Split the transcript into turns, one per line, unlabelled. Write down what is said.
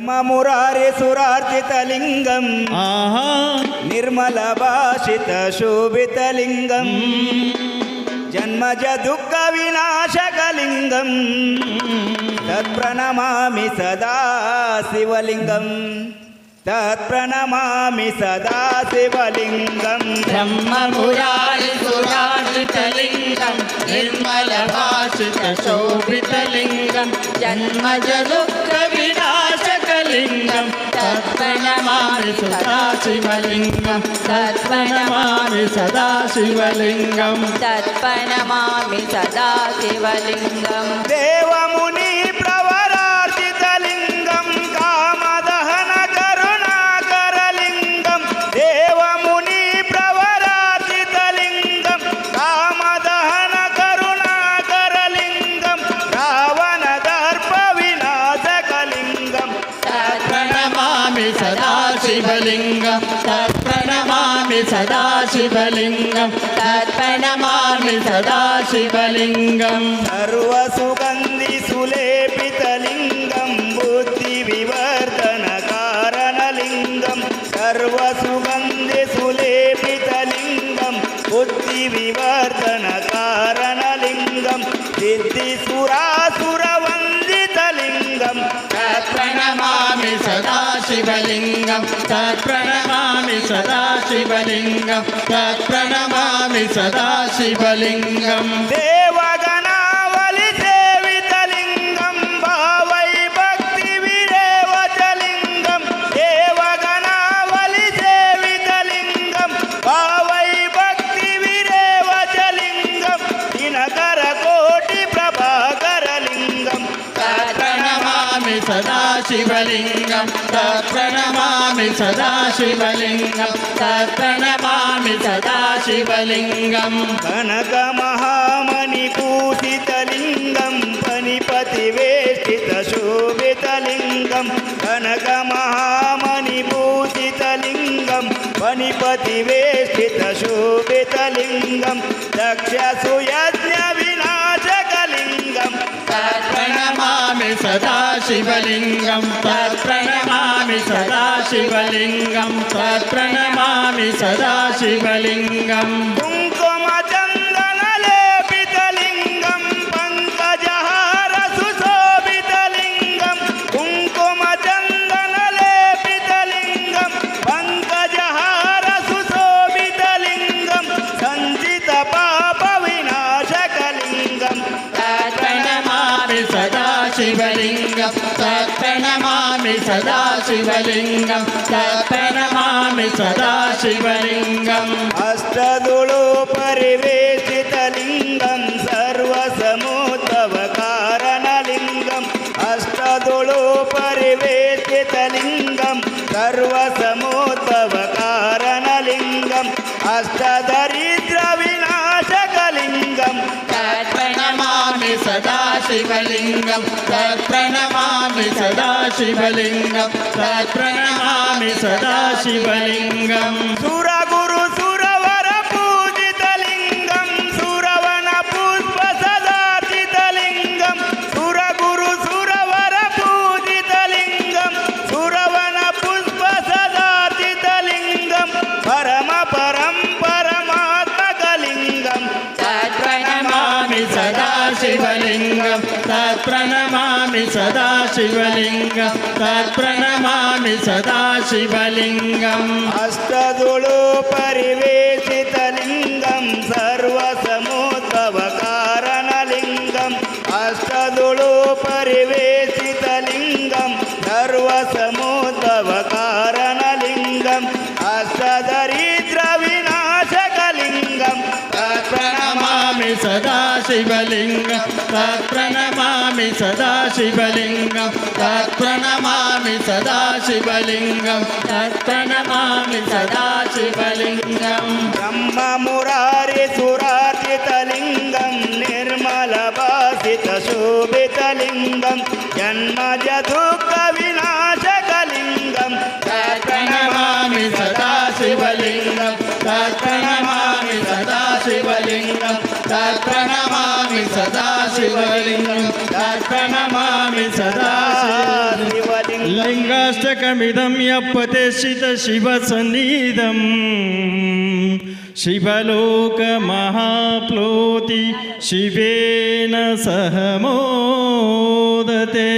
मुरारे सुरार्चितलिङ्गं निर्मलभाषितशोभितलिङ्गं जन्मज दुःखविनाशकलिङ्गं तत्प्रणमामि सदा शिवलिङ्गं तत्प्रणमामि सदा शिवलिङ्गं
ब्रह्ममुरारिसुरार्चितलिङ्गं निर्मलभाषितशोभितलिङ्गं जन्मज दुःखविनाशकलिङ्गं तत्प्रणमामि सदा शिवलिङ्गं तत्प्रणमामि सदा शिवलिङ्गं
तत्प्रणमामि सदा शिवलिङ्गं
देवमुनि प्रवरार्चितलिङ्गं कामदहन करुणाकरलिङ्गं देवमुनि प्रवरार्चितलिङ्गं कामदहन करुणाकरलिङ्गं रावणदर्पविनाशकलिङ्गं
तत्प्रणमामि सदा शिवलिङ्गं तत्प्रणमामि सदा शिवलिङ्गं तत्प्रणमामि सदा शिवलिङ्गं
सर्वसुगन्धि सुलेपितलिङ्गं बुद्धिविवर्धनकारणलिङ्गं सर्वसुगन्धि सुलेपितलिङ्गं बुद्धिविवर्धनकारणलिङ्गं सिद्धिसुरासुरवन्दितलिङ्गं
तत्प्रणमामि सदा शिवलिङ्गं तत्प्रणमामि सदा शिवलिङ्गं तत्प्रणमामि सदा शिवलिङ्गं
देवगणावलिसेवितलिङ्गं भावै भक्तिविरेवचलिङ्गं देवगणावलिसेवितलिङ्गं भावै भक्तिविरेवचलिङ्गं दिनकरकोटिप्रभाकरलिङ्गं
तत्प्रणमामि सदा शिवलिङ्गं तत्प्रणमामि सदा शिवलिङ्गं तत्प्रणमामि सदा शिवलिङ्गं
कनकमहामणिपूषितलिङ्गं फणिपतिवेष्टितशोभितलिङ्गं कनकमहामणिपूषितलिङ्गं फणिपतिवेष्टितशोभितलिङ्गं दक्षसुयज्ञविनाशकलिङ्गं
तत्प्रणमामि सदा शिवलिङ्गं तत्प्रणमामि सदा शिवलिङ्गं तत्प्रणमामि सदा शिवलिङ्गं
कुङ्कुमचन्दनलेपितलिङ्गं पङ्कजहार सुशोभितलिङ्गं कुङ्कुमचन्दनलेपितलिङ्गं पङ्कजहार सुशोभितलिङ्गं सञ्चितपापविनाशकलिङ्गं
तत्प्रणमामि सदा शिवलिङ्गं तत्प्रणमामि सदा शिवलिङ्गं तत्प्रणमामि सदा शिवलिङ्गम्
अष्टदुळो परिवेशितलिङ्गं सर्वसमुद्भवकारणलिङ्गम् अष्टदुळो परिवेशितलिङ्गं सर्वसमुद्भवकारणलिङ्गम् अष्टदरिद्रविनाशकलिङ्गं
तत्प्रणमामि सदा शिवलिङ्गं तत्प्रणमामि सदा शिवलिङ्गं तत्प्रणमामि सदा शिवलिङ्गं
सुरगुरु सुरवर पूजितलिङ्गं सुरवन पुष्प सदार्चितलिङ्गं सुरगुरु सुरवर पूजितलिङ्गं सुरवन पुष्प सदार्चितलिङ्गं परम परं परमात्मकलिङ्गं
तत्प्रणमामि सदा शिवलिङ्गं तत्प्रणमामि सदा शिवलिङ्गं तत्प्रणमामि सदा शिवलिङ्गम्
अष्टदुळो परिवेशितलिङ्गं सर्वसमुद्भवकारणलिङ्गम् अष्टदुळो परिवेशितलिङ्गं सर्वसमुद्भवकारणलिङ्गम् अष्टदरिद्रविनाशकलिङ्गं
तत्प्रणमामि सदा शिवलिङ्गं तत्प्रणमामि सदा शिवलिङ्गं तत्प्रणमामि सदा शिवलिङ्गं तत्प्रणमामि सदा शिवलिङ्गं
ब्रह्ममुरारे सुरार्चितलिङ्गं निर्मलभाषितशोभितलिङ्गं जन्मज दुःखविनाशकलिङ्गं
तत्प्रणमामि सदा शिवलिङ्गं तत्प्रणमामि सदा शिवलिङ्गं तत्प्रणमामि सदा शिवलिङ्गं तत्प्रणमामि सदा शिवलिङ्गं
लिङ्गाष्टकमिदं यपतिशितशिवसन्निधं शिवलोकमहाप्लोति शिवेन सह मोदते